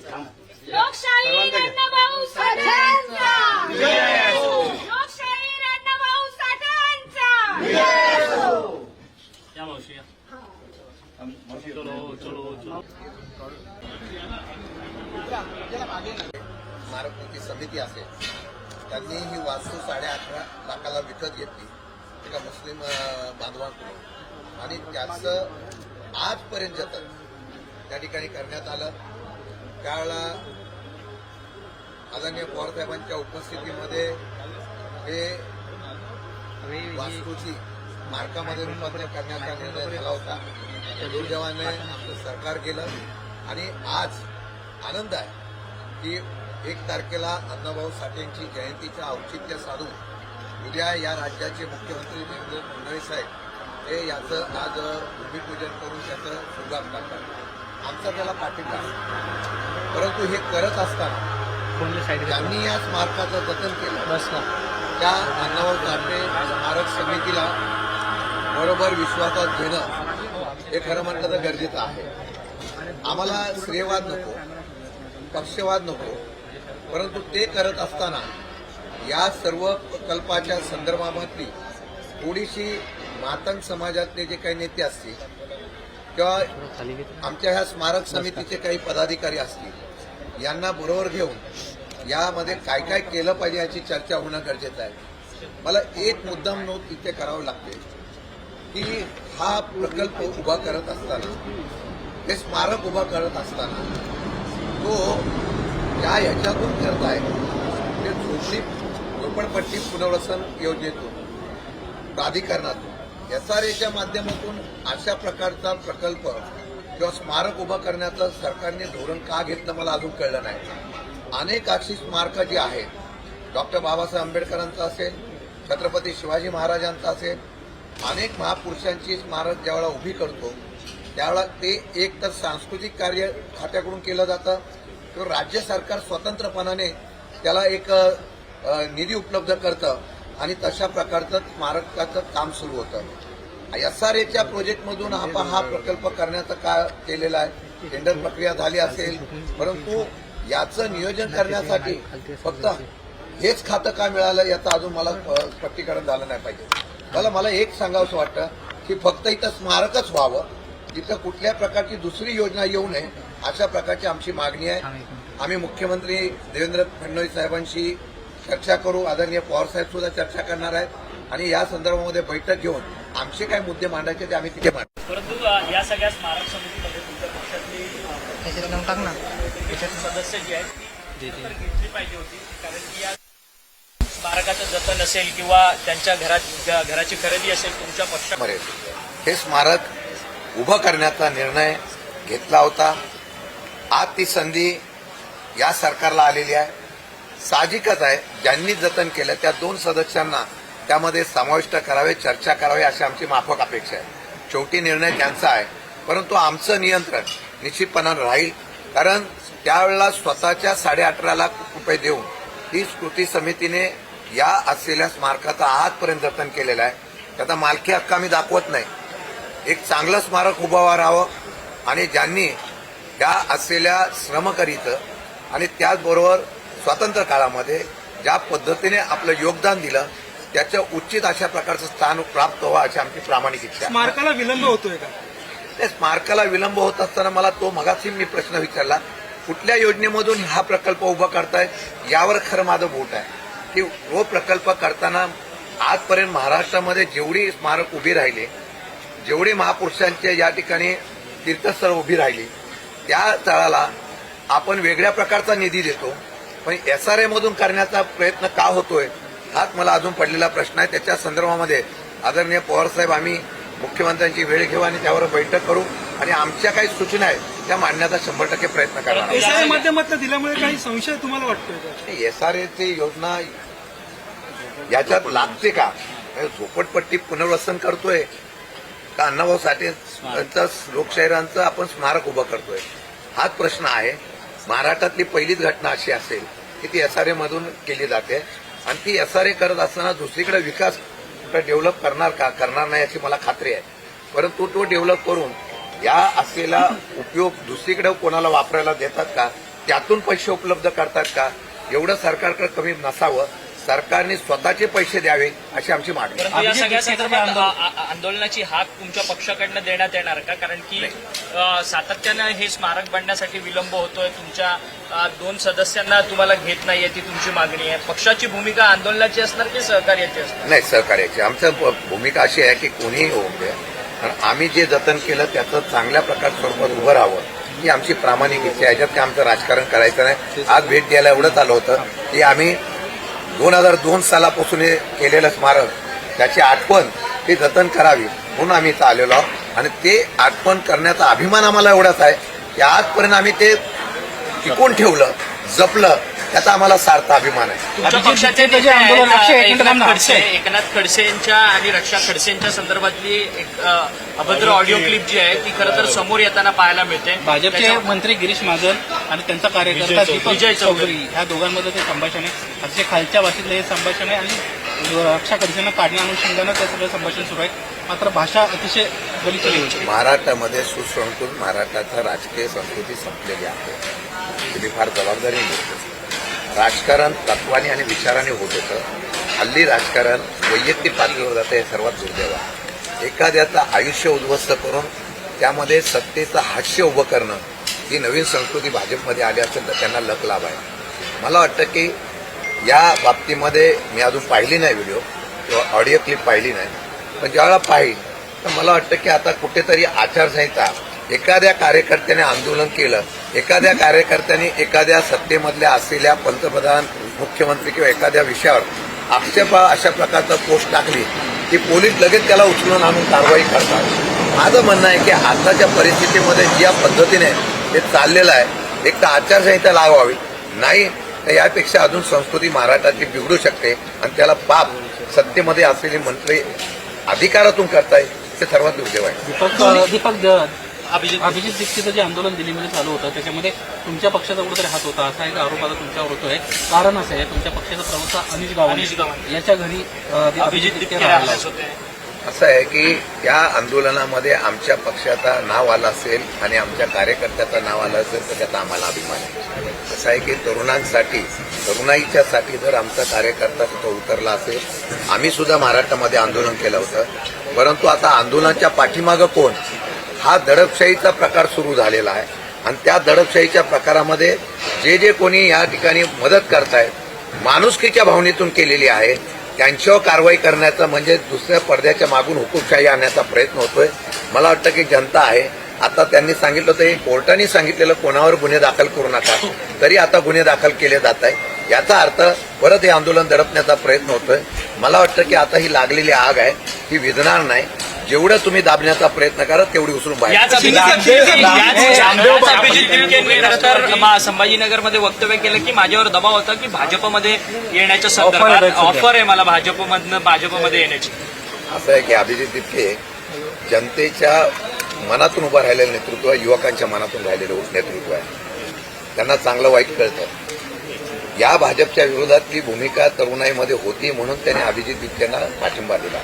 लोकशाही अण्णाभाऊ साठेंचा लोकशाही अण्णाभाऊ साठेंचा या मावशी या. चलो चलो चलो. स्मारक कृती समिती असेल त्यांनी ही वास्तू 18.5 लाखाला विकत घेतली एका मुस्लिम बांधवांकडून आणि त्याचं आजपर्यंत जतन त्या ठिकाणी करण्यात आलं. त्यावेळेला आदरणीय पवारसाहेबांच्या उपस्थितीमध्ये हे वास्तूची स्मारकामध्ये रूपांतर करण्याचा निर्णय झाला होता. दुर्दैवाने आमचं सरकार गेलं आणि आज आनंद आहे की 1 तारखेला अण्णाभाऊ साठेंची जयंतीचं औचित्य साधून उद्या या राज्याचे मुख्यमंत्री देवेंद्र फडणवीस साहेब हे याचं आज भूमिपूजन करून त्याचं सुरुवात करतात. आमचा त्याला पाठिंबा आहे. परंतु हे करत असताना ज्यांनी या स्मारकाचं जतन केलं त्या अण्णाभाऊ साठे स्मारक समितीला बरोबर विश्वासात घेणं हे खरं म्हटलं तर गरजेचं आहे. आम्हाला श्रेयवाद नको, पक्षवाद नको, परंतु ते करत असताना या सर्व प्रकल्पाच्या संदर्भामधली थोडीशी मातंग समाजातले जे काही नेते असतील किंवा आमच्या ह्या स्मारक समितीचे काही पदाधिकारी असतील यांना बरोबर घेऊन यामध्ये काय काय केलं पाहिजे याची चर्चा होणं गरजेचं आहे. मला एक मुद्दाम नोट इथे करावं लागते की हा प्रकल्प उभा करत असताना हे स्मारक उभा करत असताना तो ज्या ह्याच्यातून करत आहे ते झोपडपट्टी पुनर्वसन योजनेतून प्राधिकरणातून SRAच्या माध्यमातून अशा प्रकारचा प्रकल्प किंवा स्मारक उभा करण्याचं सरकारने धोरण का घेतलं मला अजून कळलं नाही. अनेक अशी स्मारकं जी आहेत डॉक्टर बाबासाहेब आंबेडकरांचं असेल, छत्रपती शिवाजी महाराजांचं असेल, अनेक महापुरुषांची स्मारक ज्यावेळेला उभी करतो त्यावेळेला ते एक तर सांस्कृतिक कार्य खात्याकडून केलं जातं किंवा राज्य सरकार स्वतंत्रपणाने त्याला एक निधी उपलब्ध करतं आणि तशा प्रकारचं स्मारकाचं काम सुरू होतं. SRAच्या प्रोजेक्टमधून आपण हा प्रकल्प करण्याचं का केलेला आहे. टेंडर प्रक्रिया झाली असेल परंतु याचं नियोजन करण्यासाठी फक्त हेच खातं का मिळालं याचं अजून मला स्पष्टीकरण झालं नाही पाहिजे. मला एक सांगावंसं वाटतं की फक्त इथं स्मारकच व्हावं, तिथं कुठल्या प्रकारची दुसरी योजना येऊ नये अशा प्रकारची आमची मागणी आहे. आम्ही मुख्यमंत्री देवेंद्र फडणवीस साहेबांशी चर्चा करू, आदरणीय पवारसाहेब सुद्धा चर्चा करणार आहेत आणि या संदर्भामध्ये बैठक घेऊन आमचे काय मुद्दे मांडायचे ते आम्ही तिथे मांडू. परंतु या सगळ्या स्मारक समितीमध्ये तुमच्या पक्षातली सदस्य जी आहेत ती घेतली पाहिजे होती, कारण की या स्मारकाचं जतन असेल किंवा त्यांच्या घराची खरेदी असेल तुमच्या पक्षामध्ये हे स्मारक उभं करण्याचा निर्णय घेतला होता. आज ती संधी या सरकारला आलेली आहे. साहजिकच आहे ज्यांनी जतन केलं त्या 2 सदस्यांना त्यामध्ये समाविष्ट करावे, चर्चा करावी अशी आमची माफक अपेक्षा आहे. शेवटी निर्णय त्यांचा आहे परंतु आमचं नियंत्रण निश्चितपणानं राहील, कारण त्यावेळेला स्वतःच्या 18.5 लाख रुपये देऊन ही कृती समितीने या असलेल्या स्मारकाचं आजपर्यंत जतन केलेलं आहे. त्याचा मालकी हक्क आम्ही दाखवत नाही. एक चांगलं स्मारक उभं राहावं आणि ज्यांनी त्या असलेल्या श्रमकरीचं आणि त्याचबरोबर स्वातंत्र्य काळामध्ये ज्या पद्धतीने आपलं योगदान दिलं त्याचं उचित अशा प्रकारचं स्थान प्राप्त व्हावं अशी आमची प्रामाणिक इच्छा. स्मारकाला विलंब होतोय का? त्या स्मारकाला विलंब होत असताना मला तो मगाशी मी प्रश्न विचारला, कुठल्या योजनेमधून हा प्रकल्प उभा करताय यावर खरं माझं बोट आहे की तो प्रकल्प करताना आजपर्यंत महाराष्ट्रामध्ये जेवढी स्मारक उभी राहिली, जेवढे महापुरुषांचे या ठिकाणी तीर्थस्थळ उभी राहिली त्या स्थळाला आपण वेगळ्या प्रकारचा निधी देतो, पण SRA मधून करण्याचा प्रयत्न का होतोय हाच मला अजून पडलेला प्रश्न आहे. त्याच्या संदर्भामध्ये आदरणीय पवारसाहेब आम्ही मुख्यमंत्र्यांची वेळ घेऊ आणि त्यावर बैठक करू आणि आमच्या काही सूचना आहेत त्या मांडण्याचा 100% प्रयत्न करणार. SRA माध्यमातून दिल्यामुळे काही संशय तुम्हाला वाटतोय का? SRAची योजना याच्यात लागते का? झोपडपट्टी पुनर्वसन करतोय का अण्णाभाऊ साठेंचं लोकशाहीरांचं आपण स्मारक उभं करतोय हाच प्रश्न आहे. महाराष्ट्रातली पहिलीच घटना अशी असेल की ती SRA मधून केली जाते आणि ती SRA करत असताना दुसरीकडे विकास डेव्हलप करणार नाही याची मला खात्री आहे. परंतु तो डेव्हलप करून या असलेला उपयोग दुसरीकडे कोणाला वापरायला देतात का त्यातून पैसे उपलब्ध करतात का? एवढं सरकारकडे कमी नसावं, सरकारने स्वतःचे पैसे द्यावे अशी आमची मागणी आहे. परंतु या सगळ्या संदर्भात आंदोलनाची हाक तुमच्या पक्षाकडनं देण्यात येणार का? कारण की सातत्यानं हे स्मारक बनण्यासाठी विलंब होतोय. तुमच्या 2 सदस्यांना तुम्हाला घेत नाहीये, ती तुमची मागणी आहे. पक्षाची भूमिका आंदोलनाची असणार की सहकार्याची असणार? नाही, सहकार्याची. आमची भूमिका अशी आहे की कोणीही होऊ दे, कारण आम्ही जे जतन केलं त्याचं चांगल्या प्रकारे स्वरूपात उभं राहावं ही आमची प्रामाणिक इच्छा आहे. याच्यात काही आमचं राजकारण करायचं नाही. आज भेट द्यायला एवढंच आलं होतं की आम्ही 2002 सालापासून हे केलेलं स्मारक, त्याची आठवण ती जतन करावी म्हणून आम्ही इथं आलेलो आहोत. आणि ते आठवण करण्याचा अभिमान आम्हाला एवढाच आहे की आजपर्यंत आम्ही ते टिकून ठेवलं, जपलं, त्याचा आम्हाला सार्थ अभिमान आहे. तुमच्या पक्षाचे नेते आहेत, एकनाथ खडसे यांच्या आणि रक्षा खडसे यांच्या संदर्भातली एक अभद्र ऑडिओ क्लिप जी आहे ती खरं तर समोर येताना पाहायला मिळते. भाजपचे मंत्री गिरीश महाजन आणि त्यांचा कार्यकर्ता दीपक विजय चौधरी ह्या दोघांमध्ये ते संभाषण आहे. अतिशय खालच्या भाषेतलं हे संभाषण आहे आणि रक्षा खडसेंना काढण्या अनुषंगानं ते सगळं संभाषण सुरू आहे. मात्र भाषा अतिशय गलिचली होती. महाराष्ट्रामध्ये सुसंस्कृत महाराष्ट्राचा राजकीय संस्कृती संपलेली आहे. तुम्ही फार जबाबदारी घेतो. राजकारण तत्वाने आणि विचाराने होत होतं. हल्ली राजकारण वैयक्तिक पातळीवर जातं, हे सर्वात दुर्दैव आहे. एखाद्याचं आयुष्य उद्ध्वस्त करून त्यामध्ये सत्तेचं हास्य उभं करणं ही नवीन संस्कृती भाजपमध्ये आली असेल तर त्यांना लक लाभ आहे. मला वाटतं की या बाबतीमध्ये मी अजून पाहिली नाही व्हिडिओ किंवा ऑडिओ क्लिप पाहिली नाही, पण ज्यावेळेला पाहिल तर मला वाटतं की आता कुठेतरी आचारसंहिता, एखाद्या कार्यकर्त्याने आंदोलन केलं, एखाद्या कार्यकर्त्याने एखाद्या सत्तेमधल्या असलेल्या पंतप्रधान, मुख्यमंत्री किंवा एखाद्या विषयावर आक्षेप अशा प्रकारचा पोस्ट टाकली की पोलीस लगेच त्याला उचलून आणून कारवाई करतात. माझं म्हणणं आहे की आताच्या परिस्थितीमध्ये ज्या पद्धतीने हे चाललेलं आहे, एक तर आचारसंहिता लावावी, नाही तर यापेक्षा अजून संस्कृती महाराष्ट्राची बिघडू शकते आणि त्याला पाप सत्तेमध्ये असलेले मंत्री अधिकारातून करताय ते सर्वात दुर्दैव आहे. दीपक अभिजित दीक्षितचं जे आंदोलन दिल्लीमध्ये चालू होतं त्याच्यामध्ये तुमच्या पक्षाचा कुठेतरी हात होता असा एक आरोप आता तुमच्यावर होतोय. कारण असं आहे, तुमच्या पक्षाचा प्रवक्ता अनिश गावणे याच्या घरी अभिजित दीक्षित राहिला होता. असं आहे की या आंदोलनामध्ये आमच्या पक्षाचं नाव आलं असेल आणि आमच्या कार्यकर्त्याचं नाव आलं असेल तर त्याचा आम्हाला अभिमान आहे. असं आहे की तरुणाईच्यासाठी जर आमचा कार्यकर्ता तिथं उतरला असेल, आम्ही सुद्धा महाराष्ट्रामध्ये आंदोलन केलं होतं, परंतु आता आंदोलनाच्या पाठीमागं कोण, हा दडपशाहीचा प्रकार सुरू झालेला आहे. आणि त्या दडपशाहीच्या प्रकारामध्ये जे कोणी या ठिकाणी मदत करतायत, माणुसकीच्या भावनेतून केलेली आहे, त्यांच्यावर कारवाई करण्याचा म्हणजे दुसऱ्या पडद्याच्या मागून हुकूमशाही आणण्याचा प्रयत्न होतोय. मला वाटतं की जनता आहे. आता त्यांनी सांगितलं होतं, कोर्टाने सांगितलेलं कोणावर गुन्हे दाखल करू नका, तरी आता गुन्हे दाखल केले जात आहे. याचा अर्थ परत हे आंदोलन दडपण्याचा प्रयत्न होतोय. मला वाटतं की आता ही लागलेली आग आहे, ही विझणार नाही. जेवढं तुम्ही दाबण्याचा प्रयत्न करा तेवढी उचलून बाहेर. संभाजीनगरमध्ये वक्तव्य केलं की माझ्यावर दबाव होता की भाजपमध्ये येण्याच्या संदर्भात ऑफर आहे मला भाजपमध्ये येण्याची. असं आहे की अभिजित दिपके जनतेच्या मनातून उभं राहिलेलं नेतृत्व आहे, युवकांच्या मनातून राहिलेलं नेतृत्व आहे. त्यांना चांगलं वाईट कळतं. या भाजपच्या विरोधातली भूमिका तरुणाईमध्ये होती म्हणून त्यांनी अभिजित दिपकेंना पाठिंबा दिला.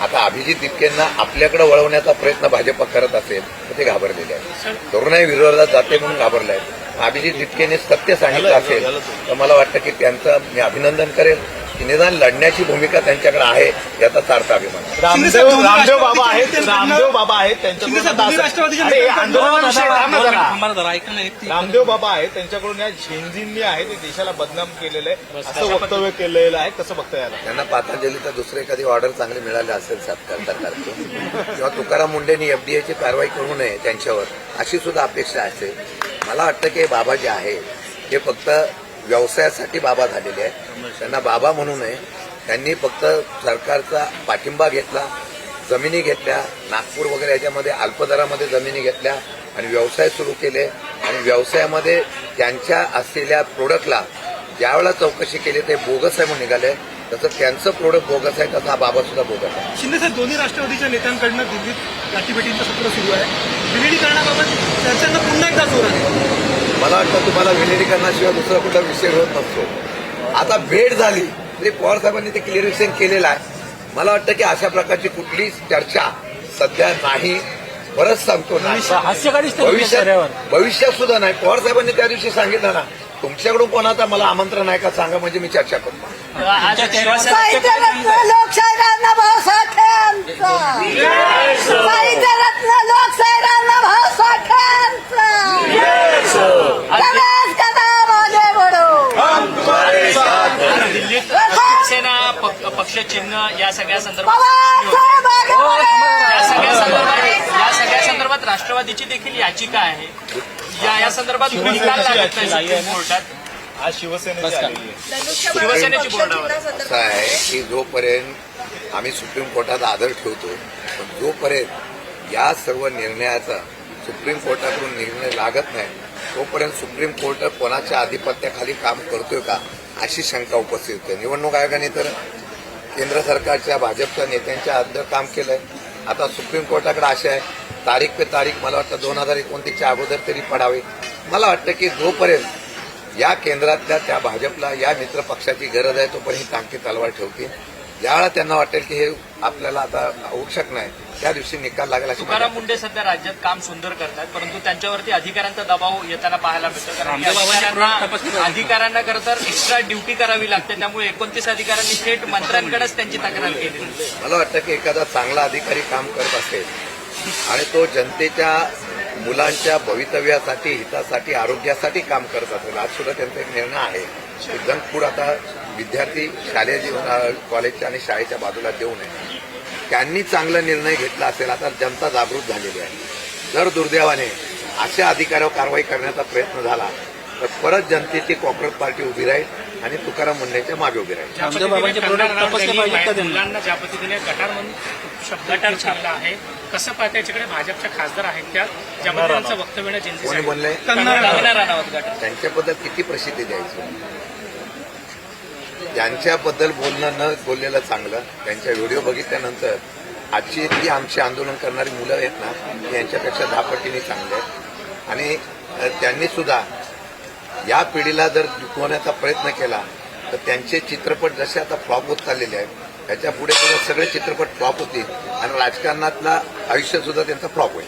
आता अभिजित दिपकेंना आपल्याकडे वळवण्याचा प्रयत्न भाजप करत असेल तर ते घाबरलेले आहेत. तरुणाई विरोधात जाते म्हणून घाबरले आहेत. अभिजित दिपकेने सत्य सांगितलं असेल तर मला वाटतं की त्यांचं मी अभिनंदन करेल की निदान लढण्याची भूमिका त्यांच्याकडे आहे, याचा सार्थ अभिमान. रामदेव बाबा आहेत त्यांच्याकडून या झेंझींनी आहे ते देशाला बदनाम केलेलं आहे असं वक्तव्य केलेलं आहे. कसं बघता याला? त्यांना पतंजलीचा दुसरं एखादी ऑर्डर चांगली मिळाली असेल सरकारची किंवा तुकाराम मुंडेंनी एफडीआयची कारवाई करू नये त्यांच्यावर, अशी सुद्धा अपेक्षा असेल. मला वाटतं की बाबा जे आहे ते फक्त व्यवसायासाठी बाबा झालेले आहेत. त्यांना बाबा म्हणू नये. त्यांनी फक्त सरकारचा पाठिंबा घेतला, जमिनी घेतल्या, नागपूर वगैरे याच्यामध्ये अल्पदरामध्ये जमिनी घेतल्या आणि व्यवसाय सुरू केले. आणि व्यवसायामध्ये त्यांच्या असलेल्या प्रोडक्टला ज्यावेळेला चौकशी केली ते बोगस आहे म्हणून निघाले, तसं त्यांचं प्रोडक्ट बोगस आहे, तसा हा बाबा सुद्धा बोगस आहे. शिंदे साहेब, दोन्ही राष्ट्रवादीच्या नेत्यांकडनं दिल्लीत गाठीभेटींचं सत्र सुरू आहे. विलिनीकरणाबाबत चर्चांना पुन्हा एकदा जोर आहे. मला वाटतं तुम्हाला विलिनीकरणाशिवाय दुसरा कुठला विषय होत नसतो. आता भेट झाली तरी पवार साहेबांनी ते क्लिअरेशन केलेलं आहे. मला वाटतं की अशा प्रकारची कुठलीच चर्चा सध्या नाही. परत सांगतो ना, हास्यकारीच त्या दिवशी चेहऱ्यावर. भविष्यात सुद्धा नाही. पवार साहेबांनी त्या दिवशी सांगितलं ना, तुमच्याकडून कोणाचा मला आमंत्रण आहे का सांगा, म्हणजे मी चर्चा करतो. आज शिवसेना साहित्यरत्न लोकशाहीर अण्णाभाऊ साठेंचा साहित्यरत्न लोकशाहीर अण्णाभाऊ साठेंचा गणेश कदम बडो दिल्लीत शिवसेना पक्ष चिन्ह या सगळ्या संदर्भात पवार या सगळ्या संदर्भात राष्ट्रवादीची देखील याचिका आहे. या संदर्भात निकाल लागत नाही सुप्रीम कोर्टात. आज शिवसेनेची आलेली आहे. शिवसेनेची बोर्डावर असं आहे की जोपर्यंत आम्ही सुप्रीम कोर्टात आदर ठेवतो, पण जोपर्यंत या सर्व निर्णयाचा सुप्रीम कोर्टाकडून निर्णय लागत नाही, तोपर्यंत सुप्रीम कोर्ट कोणाच्या आधिपत्याखाली काम करतोय का अशी शंका उपस्थित होते. निवडणूक आयोगाने तर केंद्र सरकारच्या भाजपच्या नेत्यांच्या अंदर काम केलंय. आता सुप्रीम कोर्टाकडे आशा आहे तारीख पे तारीख मला वाटतं 2029च्या अगोदर तरी पडावे. मला वाटतं की जोपर्यंत या केंद्रातल्या त्या भाजपला या मित्र पक्षाची गरज आहे तोपर्यंत ही टांगती तलवार ठेवतील. ज्यावेळेला त्यांना वाटेल की हे आपल्याला आता आवश्यक नाही, त्या दिवशी निकाल लागेल अशी तुकाराम मुंडे सध्या राज्यात काम सुंदर करतात, परंतु त्यांच्यावरती अधिकाऱ्यांचा दबाव येताना पाहायला मिळतो. कारण की अधिकाऱ्यांना खरं तर एक्स्ट्रा ड्युटी करावी लागते. त्यामुळे 29 अधिकाऱ्यांनी थेट मंत्र्यांकडेच त्यांची तक्रार केली. मला वाटतं की एखादा चांगला अधिकारी काम करत असेल आणि तो जनतेच्या मुलांच्या भवितव्यासाठी, हितासाठी, आरोग्यासाठी काम करत असेल. आज सुद्धा त्यांचा एक निर्णय आहे की जंक फूड आता विद्यार्थी शालेय जीवन कॉलेजच्या आणि शाळेच्या बाजूला देऊ नये. त्यांनी चांगला निर्णय घेतला असेल. आता जनता जागृत झालेली आहे. जर दुर्दैवाने अशा अधिकाऱ्यावर कारवाई करण्याचा प्रयत्न झाला तर परत जनतेची कॉर्पोरेट पार्टी उभी राहील आणि तुकाराम मुंडेच्या मागे उभी राहील. मुलांना ज्या पद्धतीने गटार म्हणून गटार छापला आहे, कसं पाहता याच्याकडे भाजपच्या खासदार आहेत त्या ज्याबद्दल वक्तव्य कोणी बोललंय कंगना राणावत गटार त्यांच्याबद्दल किती प्रसिद्धी द्यायची. त्यांच्याबद्दल बोलणं न बोललेलं चांगलं. त्यांच्या व्हिडिओ बघितल्यानंतर आजची ती आमची आंदोलन करणारी मुलं आहेत ना, ती यांच्यापेक्षा 10 पटीने चांगले आहेत. आणि त्यांनी सुद्धा या पिढीला जर दुखवण्याचा प्रयत्न केला तर त्यांचे चित्रपट जसे आता फ्लॉप होत चाललेले आहेत, त्याच्या पुढे सगळे चित्रपट फ्लॉप होतील आणि राजकारणातलं आयुष्य सुद्धा त्यांचं फ्लॉप होईल.